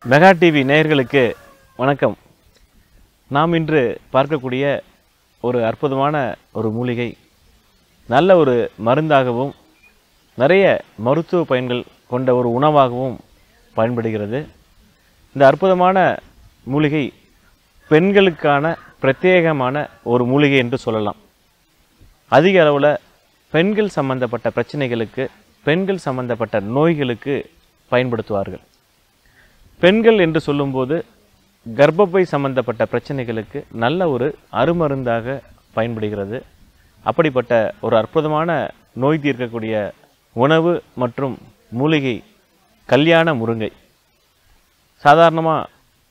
Mega TV நேயர்களுக்கு வணக்கம். நாம் இன்று பார்க்கக்கூடிய ஒரு அற்புதமான ஒரு மூலிகை நல்ல ஒரு மருந்தாகவும் நிறைய மருத்துவ பயன்கள் கொண்ட ஒரு உணவாகவும் பயன்படுகிறது. இந்த அற்புதமான மூலிகை பெண்களுக்கான பிரத்யேகமான ஒரு மூலிகை என்று சொல்லலாம். அதிக அளவில் பெண்கள் சம்பந்தப்பட்ட பிரச்சனைகளுக்கு, பெண்கள் சம்பந்தப்பட்ட நோய்களுக்கு பயன்படுத்துவார்கள். பெண்கள் என்று சொல்லும்போது கர்ப்பப்பை சம்பந்தப்பட்ட பிரச்சனைகளுக்கு நல்ல ஒரு அருமருந்தாக பயன்படுகிறது. அப்படிப்பட்ட ஒரு அற்புதமான நோய் தீர்க்கக்கூடிய உணவு மற்றும் மூலிகை கல்யாண முருங்கை. சாதாரணமாக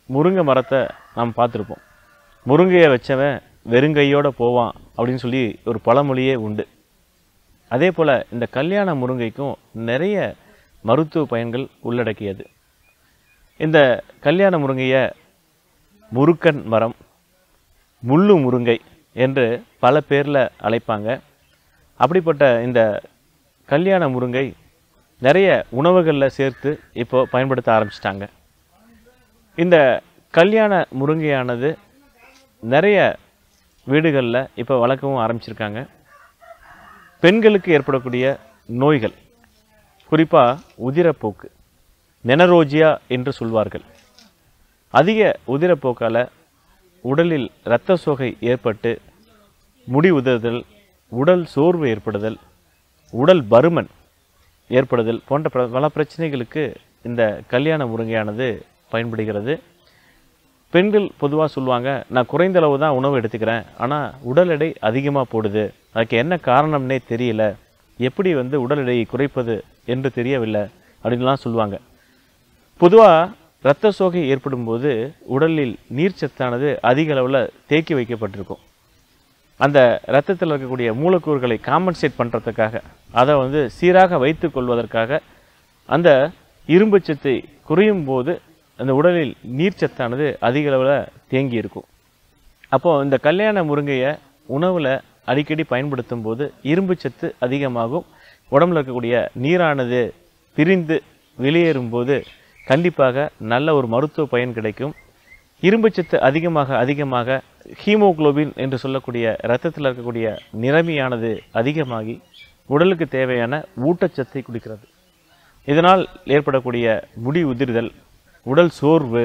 முருங்கை மரத்தை நாம் பார்த்துருப்போம். முருங்கையை வச்சவன் வெறுங்கையோடு போவான் அப்படின்னு சொல்லி ஒரு பழமொழியே உண்டு. அதே போல் இந்த கல்யாண முருங்கைக்கும் நிறைய மருத்துவ பயன்கள் உள்ளடக்கியது. இந்த கல்யாண முருங்கையை முருக்கன் மரம், முள்ளு முருங்கை என்று பல பேரில் அழைப்பாங்க. அப்படிப்பட்ட இந்த கல்யாண முருங்கை நிறைய உணவுகளில் சேர்த்து இப்போ பயன்படுத்த ஆரம்பிச்சிட்டாங்க. இந்த கல்யாண முருங்கையானது நிறைய வீடுகளில் இப்போ வளர்க்கவும் ஆரம்பிச்சிருக்காங்க. பெண்களுக்கு ஏற்படக்கூடிய நோய்கள், குறிப்பாக உதிரப்போக்கு, மெனரோஜியா என்று சொல்வார்கள். அதிக உதிரப்போக்கால் உடலில் இரத்த சோகை ஏற்பட்டு முடி உதிர்தல், உடல் சோர்வு ஏற்படுதல், உடல் பருமன் ஏற்படுதல் போன்ற பல பிரச்சனைகளுக்கு இந்த கல்யாண முருங்கையானது பயன்படுகிறது. பெண்கள் பொதுவாக சொல்லுவாங்க, நான் குறைந்த அளவு தான் உணவு எடுத்துக்கிறேன், ஆனால் உடல் எடை அதிகமாக போடுது, அதுக்கு என்ன காரணம்னே தெரியல, எப்படி உடல் எடையை குறைப்பது என்று தெரியவில்லை அப்படின்லாம் சொல்லுவாங்க. பொதுவாக இரத்த சோகை ஏற்படும் போது உடலில் நீர்ச்சத்தானது அதிக அளவில் தேக்கி வைக்கப்பட்டிருக்கும். அந்த இரத்தத்தில் இருக்கக்கூடிய மூலக்கூறுகளை காம்பன்சேட் பண்ணுறதுக்காக, அதை சீராக வைத்து கொள்வதற்காக அந்த இரும்பு சத்தை குறையும் போது அந்த உடலில் நீர்ச்சத்தானது அதிக அளவில் தேங்கி இருக்கும். அப்போது இந்த கல்யாண முருங்கையை உணவில் அடிக்கடி பயன்படுத்தும் போது இரும்பு சத்து அதிகமாகும். உடம்பில் இருக்கக்கூடிய நீரானது பிரிந்து வெளியேறும்போது கண்டிப்பாக நல்ல ஒரு மருத்துவ பயன் கிடைக்கும். இரும்பு சத்து அதிகமாக ஹீமோகுளோபின் என்று சொல்லக்கூடிய இரத்தத்தில் இருக்கக்கூடிய நிறமியானது அதிகமாகி உடலுக்கு தேவையான ஊட்டச்சத்தை குடிக்கிறது. இதனால் ஏற்படக்கூடிய முடி உதிர்தல், உடல் சோர்வு,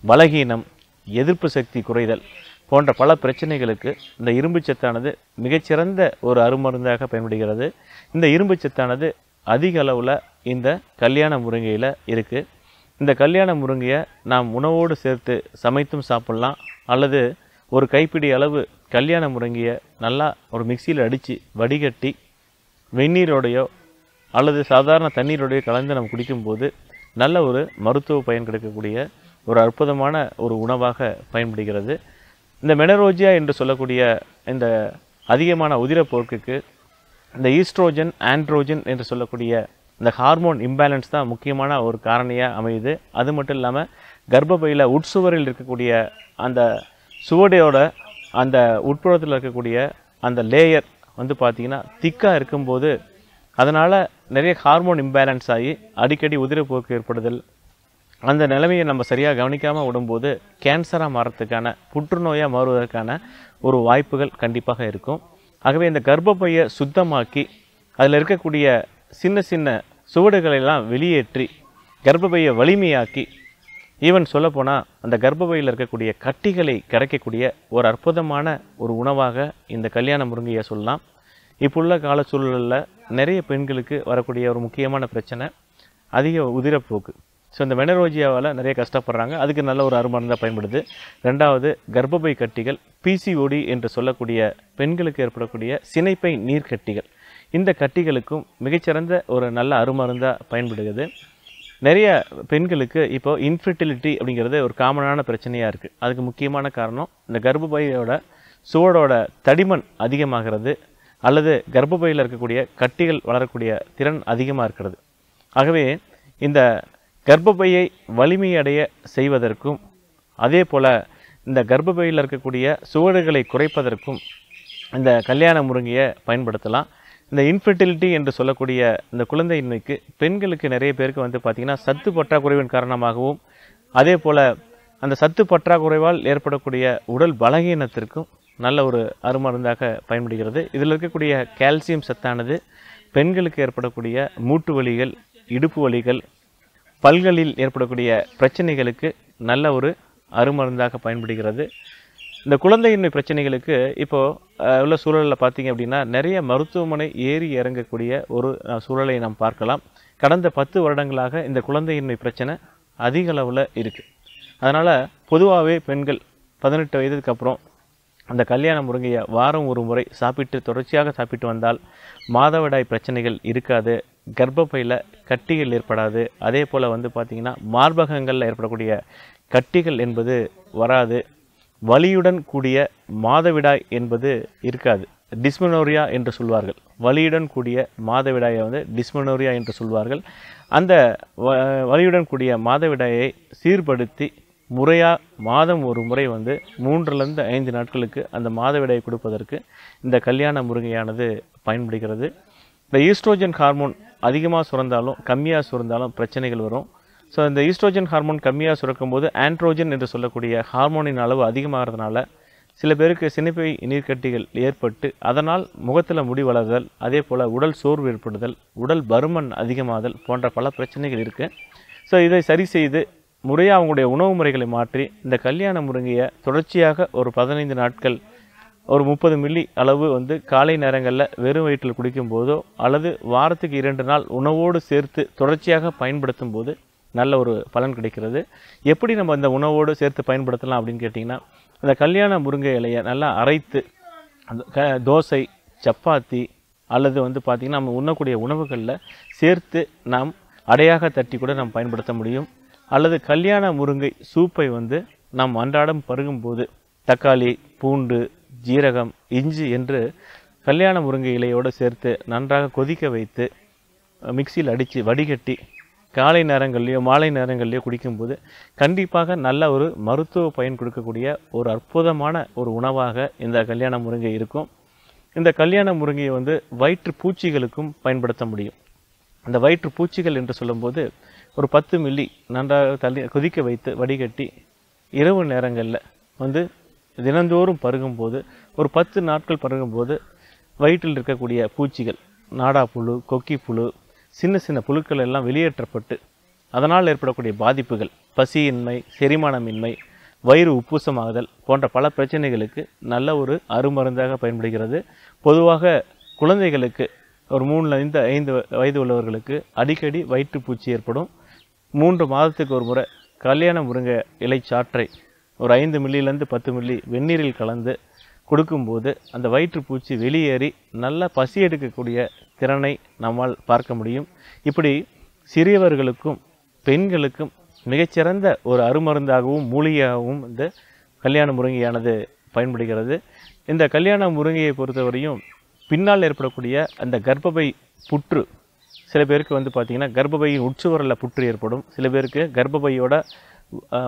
பலகீனம், எதிர்ப்பு சக்தி குறைதல் போன்ற பல பிரச்சனைகளுக்கு இந்த இரும்பு சத்தானது மிகச்சிறந்த ஒரு அருமருந்தாக பயன்படுகிறது. இந்த இரும்பு சத்தானது அதிக அளவில் இந்த கல்யாண முருங்கையில் இருக்குது. இந்த கல்யாண முருங்கையை நாம் உணவோடு சேர்த்து சமைத்தும் சாப்பிட்லாம், அல்லது ஒரு கைப்பிடி அளவு கல்யாண முருங்கையை நல்லா ஒரு மிக்சியில் அடித்து வடிகட்டி வெந்நீரோடையோ அல்லது சாதாரண தண்ணீரோடையோ கலந்து நம்ம குடிக்கும்போது நல்ல ஒரு மருத்துவ பயன் கிடைக்கக்கூடிய ஒரு அற்புதமான ஒரு உணவாக பயன்படுகிறது. இந்த மெனரோஜியா என்று சொல்லக்கூடிய இந்த அதிகமான உதிரப்போக்குக்கு இந்த ஈஸ்ட்ரோஜன், ஆண்ட்ரோஜன் என்று சொல்லக்கூடிய இந்த ஹார்மோன் இம்பேலன்ஸ் தான் முக்கியமான ஒரு காரணியாக அமையுது. அது மட்டும் இல்லாமல் கர்ப்பப்பையில் உட்சுவரில் இருக்கக்கூடிய அந்த சுவடையோட அந்த உட்புறத்தில் இருக்கக்கூடிய அந்த லேயர் பார்த்திங்கன்னா திக்காக இருக்கும்போது அதனால் நிறைய ஹார்மோன் இம்பேலன்ஸ் ஆகி அடிக்கடி உதிரப்போக்கு ஏற்படுதல், அந்த நிலைமையை நம்ம சரியாக கவனிக்காமல் விடும்போது கேன்சராக மாறத்துக்கான, புற்றுநோயாக மாறுவதற்கான ஒரு வாய்ப்புகள் கண்டிப்பாக இருக்கும். ஆகவே இந்த கர்ப்பப்பையை சுத்தமாக்கி அதில் இருக்கக்கூடிய சின்ன சின்ன சுவடுகளெல்லாம் வெளியேற்றி கர்ப்பப்பையை வலிமையாக்கி, ஈவன் சொல்லப்போனால் அந்த கர்ப்பப்பையில் இருக்கக்கூடிய கட்டிகளை கரைக்கக்கூடிய ஒரு அற்புதமான ஒரு உணவாக இந்த கல்யாண முருங்கையை சொல்லலாம். இப்போ உள்ள கால சூழலில் நிறைய பெண்களுக்கு வரக்கூடிய ஒரு முக்கியமான பிரச்சனை அதிக உதிரப்போக்கு. ஸோ இந்த மெனரோஜியாவால் நிறைய கஷ்டப்படுறாங்க. அதுக்கு நல்ல ஒரு அருமருந்தாக பயன்படுது. ரெண்டாவது, கர்ப்பப்பை கட்டிகள், பிசிஓடி என்று சொல்லக்கூடிய பெண்களுக்கு ஏற்படக்கூடிய சினைப்பை நீர்க்கட்டிகள், இந்த கட்டிகளுக்கும் மிகச்சிறந்த ஒரு நல்ல அருமருந்தாக பயன்படுகிறது. நிறைய பெண்களுக்கு இப்போது இன்ஃபெர்டிலிட்டி அப்படிங்கிறது ஒரு காமனான பிரச்சனையாக இருக்குது. அதுக்கு முக்கியமான காரணம் இந்த கர்ப்பப்பையோட சுவடோட தடிமன் அதிகமாகிறது, அல்லது கர்ப்பப்பையில் இருக்கக்கூடிய கட்டிகள் வளரக்கூடிய திறன் அதிகமாக இருக்கிறது. ஆகவே இந்த கர்ப்பப்பையை வலிமையடைய செய்வதற்கும், அதே போல் இந்த கர்ப்பப்பையில் இருக்கக்கூடிய சுவடுகளை குறைப்பதற்கும் இந்த கல்யாண முருங்கையை பயன்படுத்தலாம். இந்த இன்ஃபெர்டிலிட்டி என்று சொல்லக்கூடிய இந்த குழந்தையின்மைக்கு பெண்களுக்கு நிறைய பேருக்கு பார்த்திங்கன்னா சத்து பற்றாக்குறைவின் காரணமாகவும் அதே போல் அந்த சத்து பற்றாக்குறைவால் ஏற்படக்கூடிய உடல் பலகீனத்திற்கும் நல்ல ஒரு அருமருந்தாக பயன்படுகிறது. இதில் இருக்கக்கூடிய கால்சியம் சத்தானது பெண்களுக்கு ஏற்படக்கூடிய மூட்டு வலிகள், இடுப்பு வலிகள், பல்களில் ஏற்படக்கூடிய பிரச்சனைகளுக்கு நல்ல ஒரு அருமருந்தாக பயன்படுகிறது. இந்த குழந்தையின்மை பிரச்சனைகளுக்கு இப்போது உள்ள சூழலில் பார்த்திங்க அப்படின்னா நிறைய மருத்துவமனை ஏறி இறங்கக்கூடிய ஒரு சூழலை நாம் பார்க்கலாம். கடந்த 10 வருடங்களாக இந்த குழந்தையின்மை பிரச்சனை அதிக அளவில் இருக்குது. அதனால் பொதுவாகவே பெண்கள் 18 வயதுக்கு அப்புறம் அந்த கல்யாண முருங்கையை வாரம் ஒரு முறை தொடர்ச்சியாக சாப்பிட்டு வந்தால் மாதவிடாய் பிரச்சனைகள் இருக்காது, கர்ப்பப்பையில் கட்டிகள் ஏற்படாது. அதே போல் பார்த்திங்கன்னா மார்பகங்களில் ஏற்படக்கூடிய கட்டிகள் என்பது வராது. வலியுடன் கூடிய மாதவிடாய் என்பது இருக்காது. டிஸ்மெனோரியா என்று சொல்வார்கள். வலியுடன் கூடிய மாதவிடாயை டிஸ்மெனோரியா என்று சொல்வார்கள். அந்த வலியுடன் கூடிய மாதவிடாயை சீர்படுத்தி முறையாக மாதம் ஒரு முறை 3லிருந்து 5 நாட்களுக்கு அந்த மாதவிடாயை கொடுப்பதற்கு இந்த கல்யாண முருங்கையானது பயன்படுகிறது. இந்த ஈஸ்ட்ரோஜன் ஹார்மோன் அதிகமாக சுரந்தாலும் கம்மியாக சுரந்தாலும் பிரச்சனைகள் வரும். ஸோ இந்த ஈஸ்ட்ரோஜன் ஹார்மோன் கம்மியாக சுரக்கும் போது ஆண்ட்ரோஜன் என்று சொல்லக்கூடிய ஹார்மோனின் அளவு அதிகமாகிறதுனால சில பேருக்கு சினைப்பை நீர்க்கட்டிகள் ஏற்பட்டு அதனால் முகத்தில் முடி வளர்தல், அதே போல் உடல் சோர்வு ஏற்படுதல், உடல் பருமன் அதிகமாதல் போன்ற பல பிரச்சனைகள் இருக்குது. ஸோ இதை சரி செய்து முறையாக அவங்களுடைய உணவு முறைகளை மாற்றி இந்த கல்யாண முருங்கையை தொடர்ச்சியாக ஒரு 15 நாட்கள் ஒரு 30 மில்லி அளவு காலை நேரங்களில் வெறும் வயிற்றில் குடிக்கும்போதோ அல்லது வாரத்துக்கு 2 நாள் உணவோடு சேர்த்து தொடர்ச்சியாக பயன்படுத்தும் போது நல்ல ஒரு பலன் கிடைக்கிறது. எப்படி நம்ம இந்த உணவோடு சேர்த்து பயன்படுத்தலாம் அப்படின்னு கேட்டிங்கன்னா, அந்த கல்யாண முருங்கை இலையை நல்லா அரைத்து தோசை, சப்பாத்தி அல்லது பார்த்திங்கன்னா நம்ம உண்ணக்கூடிய உணவுகளில் சேர்த்து நாம் அடையாக தட்டி கூட நாம் பயன்படுத்த முடியும். அல்லது கல்யாண முருங்கை சூப்பை நாம் அன்றாடம் பருகும்போது தக்காளி, பூண்டு, ஜீரகம், இஞ்சி என்று கல்யாண முருங்கை இலையோடு சேர்த்து நன்றாக கொதிக்க வைத்து மிக்சியில் அடித்து வடிகட்டி காலை நேரங்கள்லையோ மாலை நேரங்கள்லையோ குடிக்கும்போது கண்டிப்பாக நல்ல ஒரு மருத்துவ பயன் கொடுக்கக்கூடிய ஒரு அற்புதமான ஒரு உணவாக இந்த கல்யாண முருங்கை இருக்கும். இந்த கல்யாண முருங்கையை வயிற்று பூச்சிகளுக்கும் பயன்படுத்த முடியும். அந்த வயிற்று பூச்சிகள் என்று சொல்லும்போது ஒரு 10 மில்லி நன்றாக கொதிக்க வைத்து வடிகட்டி இரவு நேரங்களில் தினந்தோறும் பருகும்போது ஒரு 10 நாட்கள் பருகும்போது வயிற்றில் இருக்கக்கூடிய பூச்சிகள், நாடாப்புழு, கொக்கிப்புழு, சின்ன சின்ன புழுக்கள் எல்லாம் வெளியேற்றப்பட்டு அதனால் ஏற்படக்கூடிய பாதிப்புகள், பசியின்மை, செரிமானமின்மை, வயிறு உப்புசமாகுதல் போன்ற பல பிரச்சனைகளுக்கு நல்ல ஒரு அருமருந்தாக பயன்படுகிறது. பொதுவாக குழந்தைகளுக்கு ஒரு 3லிருந்து 5 வயது உள்ளவர்களுக்கு அடிக்கடி வயிற்றுப்பூச்சி ஏற்படும். 3 மாதத்துக்கு ஒரு முறை கல்யாண முருங்கை இலை சாற்றை ஒரு 5 மில்லியிலேருந்து 10 மில்லி வெந்நீரில் கலந்து கொடுக்கும்போது அந்த வயிற்றுப்பூச்சி வெளியேறி நல்ல பசி எடுக்கக்கூடிய திறனை நம்மால் பார்க்க முடியும். இப்படி சிறியவர்களுக்கும் பெண்களுக்கும் மிகச்சிறந்த ஒரு அருமருந்தாகவும் மூலிகையாகவும் இந்த கல்யாண முருங்கையானது பயன்படுகிறது. இந்த கல்யாண முருங்கையை பொறுத்தவரையும் பின்னால் ஏற்படக்கூடிய அந்த கர்ப்பப்பை புற்று, சில பேருக்கு பார்த்திங்கன்னா கர்ப்பப்பையின் உட்சுவரில் புற்று ஏற்படும். சில பேருக்கு கர்ப்பப்பையோட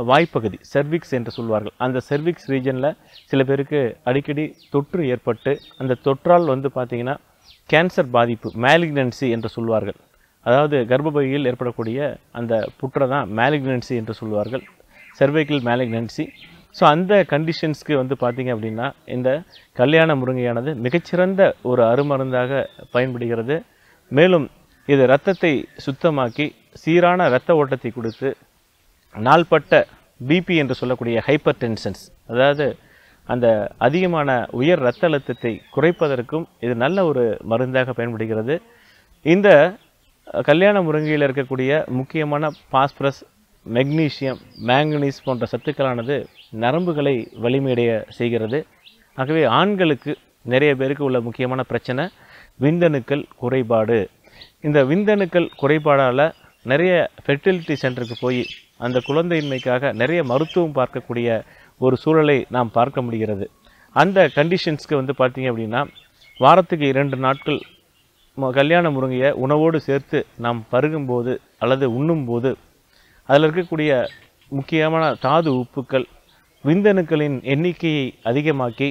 வாய்ப்பகுதி செர்விக்ஸ் என்று சொல்வார்கள். அந்த செர்விக்ஸ் ரீஜனில் சில பேருக்கு அடிக்கடி தொற்று ஏற்பட்டு அந்த தொற்றால் பார்த்திங்கன்னா கேன்சர் பாதிப்பு, மேலிக்னன்சி என்று சொல்வார்கள். அதாவது கர்ப்பப்பையில் ஏற்படக்கூடிய அந்த புற்றை தான் மேலிக்னன்சி என்று சொல்வார்கள், செர்வைக்கல் மேலிக்னன்சி. ஸோ அந்த கண்டிஷன்ஸ்க்கு பார்த்திங்க அப்படின்னா இந்த கல்யாண முருங்கையானது மிகச்சிறந்த ஒரு அருமருந்தாக பயன்படுகிறது. மேலும் இது இரத்தத்தை சுத்தமாக்கி சீரான இரத்த ஓட்டத்தை கொடுத்து நாள்பட்ட பிபி என்று சொல்லக்கூடிய ஹைப்பர் டென்ஷன்ஸ், அதாவது அந்த அதிகமான உயர் இரத்த அழுத்தத்தை குறைப்பதற்கும் இது நல்ல ஒரு மருந்தாக பயன்படுகிறது. இந்த கல்யாண முருங்கையில் இருக்கக்கூடிய முக்கியமான பாஸ்பரஸ், மெக்னீசியம், மேங்கனீஸ் போன்ற சத்துக்களானது நரம்புகளை வலிமையடைய செய்கிறது. ஆகவே ஆண்களுக்கு நிறைய பேருக்கு உள்ள முக்கியமான பிரச்சனை விந்தணுக்கள் குறைபாடு. இந்த விந்தணுக்கள் குறைபாடால் நிறைய ஃபெர்டிலிட்டி சென்டருக்கு போய் அந்த குழந்தையின்மைக்காக நிறைய மருத்துவம் பார்க்கக்கூடிய ஒரு சூழலை நாம் பார்க்க முடிகிறது. அந்த கண்டிஷன்ஸ்க்கு பார்த்திங்க அப்படின்னா வாரத்துக்கு 2 நாட்கள் கல்யாண முருங்கையை உணவோடு சேர்த்து நாம் பருகும்போது அல்லது உண்ணும்போது அதில் இருக்கக்கூடிய முக்கியமான தாது உப்புக்கள் விந்தணுக்களின் எண்ணிக்கையை அதிகமாக்கி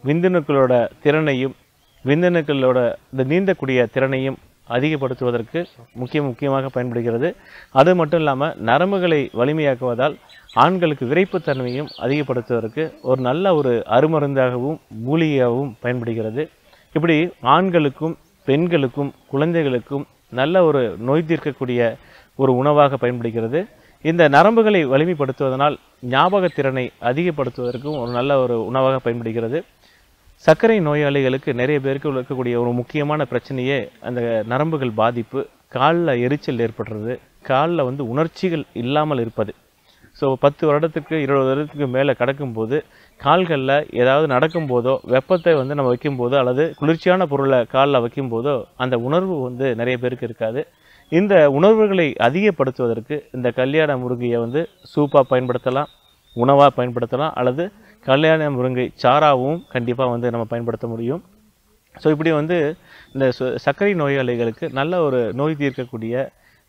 விந்தணுக்களோட திறனையும் விந்தணுக்களோட இந்த நீந்தக்கூடிய திறனையும் அதிகப்படுத்துவதற்கு முக்கியமாக பயன்படுகிறது. அது மட்டும் இல்லாமல் நரம்புகளை வலிமையாக்குவதால் ஆண்களுக்கு விரைப்புத்தன்மையும் அதிகப்படுத்துவதற்கு ஒரு நல்ல ஒரு அருமருந்தாகவும் மூலிகையாகவும் பயன்படுகிறது. இப்படி ஆண்களுக்கும் பெண்களுக்கும் குழந்தைகளுக்கும் நல்ல ஒரு நோய் தீர்க்கக்கூடிய ஒரு உணவாக பயன்படுகிறது. இந்த நரம்புகளை வலிமைப்படுத்துவதனால் ஞாபகத்திறனை அதிகப்படுத்துவதற்கும் ஒரு நல்ல ஒரு உணவாக பயன்படுகிறது. சர்க்கரை நோயாளிகளுக்கு நிறைய பேருக்கு இருக்கக்கூடிய ஒரு முக்கியமான பிரச்சனையே அந்த நரம்புகள் பாதிப்பு, காலில் எரிச்சல் ஏற்படுறது, காலில் உணர்ச்சிகள் இல்லாமல் இருப்பது. ஸோ 10 வருடத்துக்கு 20 வருடத்துக்கு மேலே கடக்கும்போது கால்களில் ஏதாவது நடக்கும்போதோ வெப்பத்தை நம்ம வைக்கும்போதோ அல்லது குளிர்ச்சியான பொருளை காலில் வைக்கும்போதோ அந்த உணர்வு நிறைய பேருக்கு இருக்காது. இந்த உணர்வுகளை அதிகப்படுத்துவதற்கு இந்த கல்யாண முருங்கையை சூப்பாக பயன்படுத்தலாம், உணவாக பயன்படுத்தலாம், அல்லது கல்யாண முருங்கை சாறாகவும் கண்டிப்பாக நம்ம பயன்படுத்த முடியும். ஸோ இப்படி இந்த சர்க்கரை நோயாளிகளுக்கு நல்ல ஒரு நோய் தீர்க்கக்கூடிய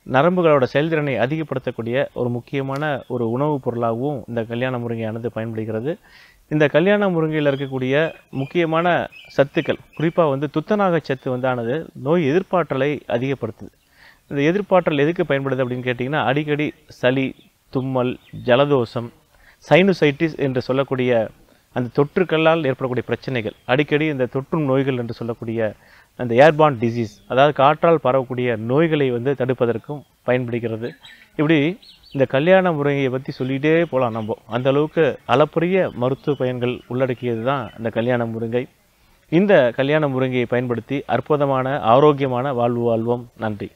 நரம்புகளோட செயல்திறனை அதிகப்படுத்தக்கூடிய ஒரு முக்கியமான ஒரு உணவுப் பொருளாகவும் இந்த கல்யாண முருங்கையானது பயன்படுகிறது. இந்த கல்யாண முருங்கையில் இருக்கக்கூடிய முக்கியமான சத்துக்கள், குறிப்பாக துத்தநாக சத்து ஆனது நோய் எதிர்ப்பாற்றலை அதிகப்படுத்துது. இந்த எதிர்ப்பாற்றல் எதுக்கு பயன்படுது அப்படின்னு கேட்டிங்கன்னா, அடிக்கடி சளி, தும்மல், ஜலதோஷம், சைனுசைட்டிஸ் என்று சொல்லக்கூடிய அந்த தொற்றுக்களால் ஏற்படக்கூடிய பிரச்சனைகள், அடிக்கடி இந்த தொற்றும் நோய்கள் என்று சொல்லக்கூடிய அந்த ஏர்பார்ன் டிசீஸ், அதாவது காற்றால் பரவக்கூடிய நோய்களை தடுப்பதற்கும் பயன்படுகிறது. இப்படி இந்த கல்யாண முருங்கையை பற்றி சொல்லிகிட்டே போகலாம். நம்ம அந்த அளவுக்கு அளப்பரிய மருத்துவ பயன்கள் உள்ளடக்கியது தான் இந்த கல்யாண முருங்கை. இந்த கல்யாண முருங்கையை பயன்படுத்தி அற்புதமான ஆரோக்கியமான வாழ்வு வாழ்வோம். நன்றி.